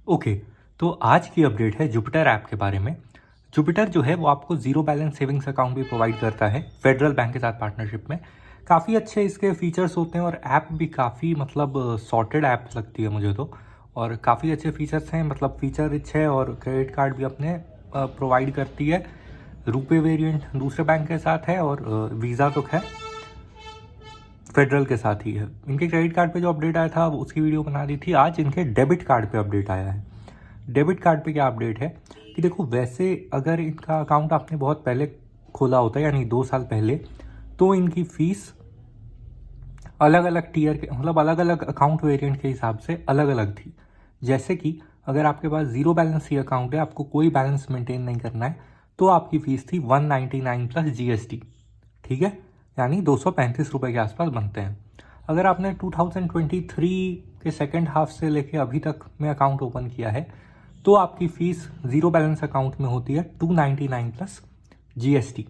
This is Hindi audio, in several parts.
ओके, तो आज की अपडेट है जुपिटर ऐप के बारे में। जुपिटर जो है वो आपको ज़ीरो बैलेंस सेविंग्स अकाउंट भी प्रोवाइड करता है फेडरल बैंक के साथ पार्टनरशिप में। काफ़ी अच्छे इसके फीचर्स होते हैं और ऐप भी काफ़ी मतलब सॉर्टेड ऐप लगती है मुझे तो। और काफ़ी अच्छे फीचर्स हैं, मतलब फीचर रिच है और क्रेडिट कार्ड भी अपने प्रोवाइड करती है। रुपे वेरिएंट दूसरे बैंक के साथ है और वीज़ा तो खैर फेडरल के साथ ही है। इनके क्रेडिट कार्ड पे जो अपडेट आया था उसकी वीडियो बना दी थी। आज इनके डेबिट कार्ड पे अपडेट आया है। डेबिट कार्ड पे क्या अपडेट है कि देखो, वैसे अगर इनका अकाउंट आपने बहुत पहले खोला होता है यानी 2 साल पहले, तो इनकी फ़ीस अलग अलग टीयर के मतलब अलग अलग अकाउंट वेरिएंट के हिसाब से अलग अलग थी। जैसे कि अगर आपके पास ज़ीरो बैलेंस ही अकाउंट है, आपको कोई बैलेंस मेंटेन नहीं करना है, तो आपकी फ़ीस थी 199 प्लस जीएसटी। ठीक है, यानी 235 रुपये के आसपास बनते हैं। अगर आपने 2023 के सेकेंड हाफ से लेके अभी तक में अकाउंट ओपन किया है, तो आपकी फ़ीस ज़ीरो बैलेंस अकाउंट में होती है 299 प्लस जीएसटी।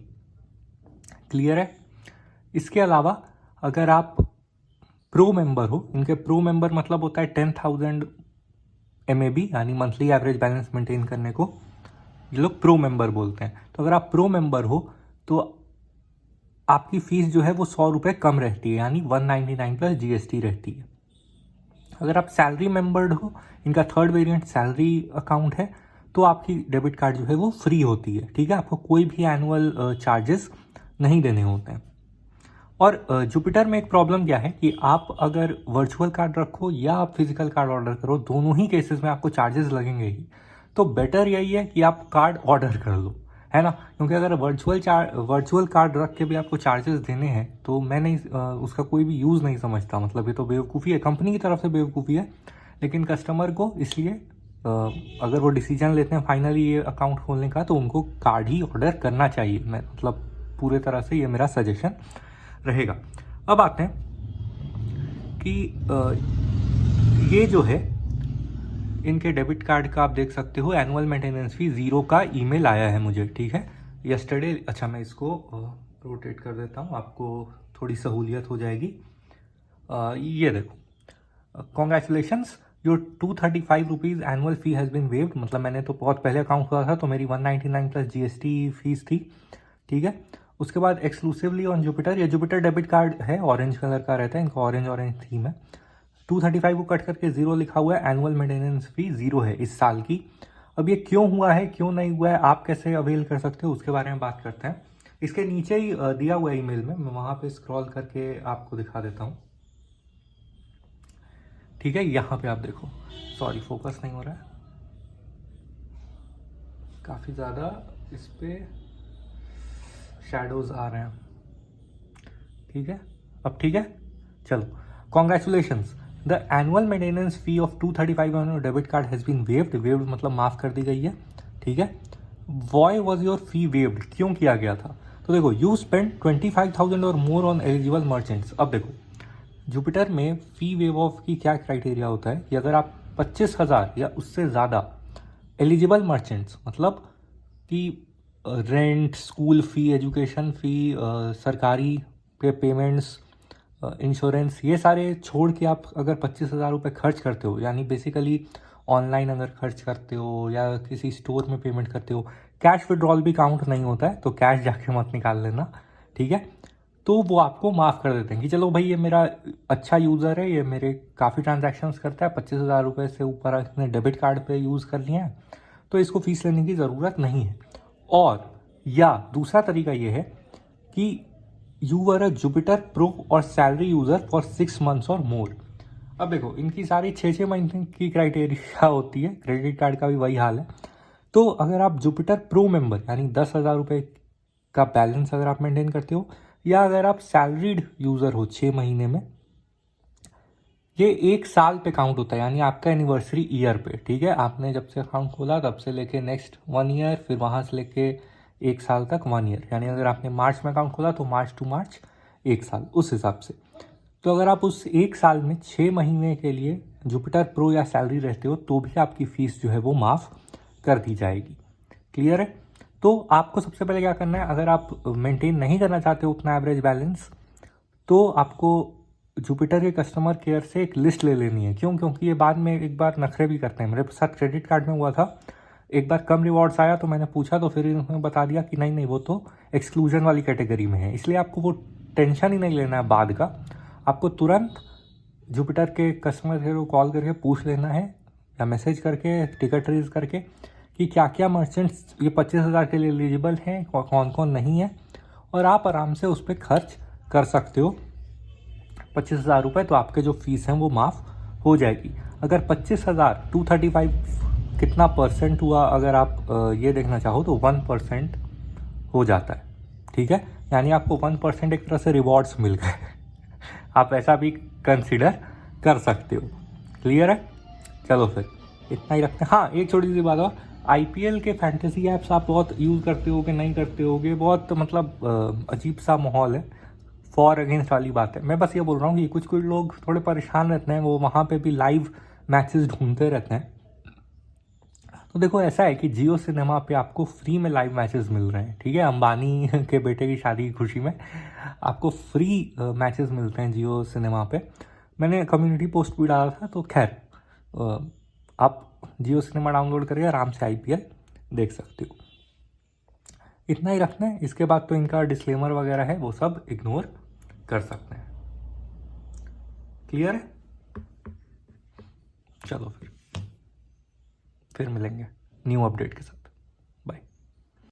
क्लियर है? इसके अलावा अगर आप प्रो मेंबर हो, इनके प्रो मेंबर मतलब होता है 10,000 MAB यानी मंथली एवरेज बैलेंस मेंटेन करने को ये लोग प्रो मेंबर बोलते हैं। तो अगर आप प्रो मेंबर हो तो आपकी फ़ीस जो है वो 100 रुपये कम रहती है, यानी 199 प्लस जीएसटी रहती है। अगर आप सैलरी मेंबर्ड हो, इनका थर्ड वेरिएंट सैलरी अकाउंट है, तो आपकी डेबिट कार्ड जो है वो फ्री होती है। ठीक है, आपको कोई भी एनुअल चार्जेस नहीं देने होते हैं। और जुपिटर में एक प्रॉब्लम क्या है कि आप अगर वर्चुअल कार्ड रखो या आप फिजिकल कार्ड ऑर्डर करो, दोनों ही केसेस में आपको चार्जेस लगेंगे ही। तो बेटर यही है कि आप कार्ड ऑर्डर कर लो, है ना, क्योंकि अगर वर्चुअल कार्ड रख के भी आपको चार्जेस देने हैं तो मैं नहीं उसका कोई भी यूज़ नहीं समझता। मतलब ये तो बेवकूफ़ी है, कंपनी की तरफ से बेवकूफ़ी है, लेकिन कस्टमर को इसलिए अगर वो डिसीजन लेते हैं फाइनली ये अकाउंट खोलने का, तो उनको कार्ड ही ऑर्डर करना चाहिए। मैं मतलब पूरे तरह से ये मेरा सजेशन रहेगा। अब आते हैं कि ये जो है इनके डेबिट कार्ड का आप देख सकते हो एनुअल मेंटेनेंस फी 0 का ईमेल आया है मुझे। ठीक है, यस्टरडे। अच्छा, मैं इसको रोटेट कर देता हूँ, आपको थोड़ी सहूलियत हो जाएगी। ये देखो, congratulations, your 235 rupees annual fee has been waived. मतलब मैंने तो बहुत पहले अकाउंट खोला था तो मेरी 199 प्लस जीएसटी फीस थी। ठीक है, उसके बाद एक्सक्लूसिवली ऑन जुपिटर, ये जुपिटर डेबिट कार्ड है, ऑरेंज कलर का रहता है, इनका ऑरेंज थीम है। 235 को कट करके 0 लिखा हुआ है, एनुअल मेंटेनेंस फी 0 है इस साल की। अब ये क्यों हुआ है, क्यों नहीं हुआ है, आप कैसे अवेल कर सकते हो, उसके बारे में बात करते हैं। इसके नीचे ही दिया हुआ है ईमेल में, मैं वहाँ पे स्क्रॉल करके आपको दिखा देता हूँ। ठीक है, यहाँ पे आप देखो, सॉरी फोकस नहीं हो रहा है, काफ़ी ज़्यादा इस पे शैडोज आ रहे हैं। ठीक है, अब ठीक है, चलो। Congratulations, the annual maintenance fee of 235 on your debit card has been waived. Waived मतलब माफ़ कर दी गई है। ठीक है, why was your fee waived, क्यों किया गया था? तो देखो, यू स्पेंड 25,000 और मोर ऑन एलिजिबल मर्चेंट्स। अब देखो, जुपिटर में फ़ी वेव ऑफ की क्या क्राइटेरिया होता है कि अगर आप 25,000 या उससे ज़्यादा एलिजिबल मर्चेंट्स, मतलब कि रेंट, स्कूल फ़ी, एजुकेशन फ़ी, सरकारी पे पेमेंट्स, इंश्योरेंस, ये सारे छोड़ के आप अगर 25,000 रुपये खर्च करते हो, यानी बेसिकली ऑनलाइन अगर खर्च करते हो या किसी स्टोर में पेमेंट करते हो, कैश विड्रॉल भी काउंट नहीं होता है, तो कैश जाके मत निकाल लेना। ठीक है, तो वो आपको माफ़ कर देते हैं कि चलो भाई ये मेरा अच्छा यूज़र है, ये मेरे काफ़ी ट्रांजैक्शंस करता है, 25,000 रुपये से ऊपर इसने डेबिट कार्ड पे यूज़ कर लिया है, तो इसको फीस लेने की ज़रूरत नहीं है। और या दूसरा तरीका ये है कि you were a Jupiter pro और सैलरी यूज़र फॉर 6 मंथ्स और मोर। अब देखो, इनकी सारी 6 महीने की क्राइटेरिया होती है, क्रेडिट कार्ड का भी वही हाल है। तो अगर आप जुपिटर प्रो मेंबर यानी 10,000 रुपये का बैलेंस अगर आप मेंटेन करते हो, या अगर आप सैलरीड यूज़र हो 6 महीने में, ये 1 साल पे काउंट होता है, यानी आपका एनिवर्सरी ईयर पे। ठीक है, आपने जब से अकाउंट खोला तब से लेके नेक्स्ट 1 ईयर, फिर वहाँ से लेके 1 साल तक 1 ईयर, यानी अगर आपने मार्च में अकाउंट खोला तो मार्च टू मार्च 1 साल, उस हिसाब से। तो अगर आप उस 1 साल में 6 महीने के लिए जुपिटर प्रो या सैलरी रहते हो, तो भी आपकी फ़ीस जो है वो माफ़ कर दी जाएगी। क्लियर है? तो आपको सबसे पहले क्या करना है, अगर आप मेंटेन नहीं करना चाहते हो उतना एवरेज बैलेंस, तो आपको जुपिटर के कस्टमर केयर से एक लिस्ट ले लेनी है। क्यों? क्योंकि ये बाद में एक बार नखरे भी करते हैं। मेरे साथ क्रेडिट कार्ड में हुआ था, एक बार कम रिवॉर्ड्स आया तो मैंने पूछा तो फिर इन्होंने बता दिया कि नहीं नहीं वो तो एक्सक्लूजन वाली कैटेगरी में है। इसलिए आपको वो टेंशन ही नहीं लेना है बाद का। आपको तुरंत जुपिटर के कस्टमर केयर को कॉल करके पूछ लेना है या मैसेज करके टिकट रेज करके कि क्या क्या मर्चेंट्स ये 25,000 के लिए एलिजिबल हैं, कौन कौन नहीं है, और आप आराम से उस पर खर्च कर सकते हो 25,000 रुपये। तो आपके जो फीस हैं वो माफ़ हो जाएगी। अगर 25,000 235 कितना परसेंट हुआ, अगर आप ये देखना चाहो तो 1% हो जाता है। ठीक है, यानी आपको 1% एक तरह से रिवॉर्ड्स मिल गए। आप ऐसा भी कंसिडर कर सकते हो। क्लियर है? चलो फिर इतना ही रखते हैं। हाँ, एक छोटी सी बात और, IPL के फैंटेसी ऐप्स आप बहुत यूज़ करते हो कि नहीं करते होगे? बहुत मतलब अजीब सा माहौल है, फॉर अगेंस्ट वाली बात है। मैं बस ये बोल रहा हूँ कि कुछ कुछ लोग थोड़े परेशान रहते हैं, वो वहाँ पे भी लाइव मैचेस ढूंढते रहते हैं। तो देखो ऐसा है कि जियो सिनेमा पे आपको फ्री में लाइव मैचेस मिल रहे हैं। ठीक है, अंबानी के बेटे की शादी की खुशी में आपको फ्री मैचेस मिलते हैं जियो सिनेमा पे। मैंने कम्युनिटी पोस्ट भी डाला था। तो खैर आप जियो सिनेमा डाउनलोड करके आराम से IPL देख सकते हो। इतना ही रखना है। इसके बाद तो इनका डिस्क्लेमर वगैरह है वो सब इग्नोर कर सकते हैं। क्लियर है? चलो फिर मिलेंगे न्यू अपडेट के साथ।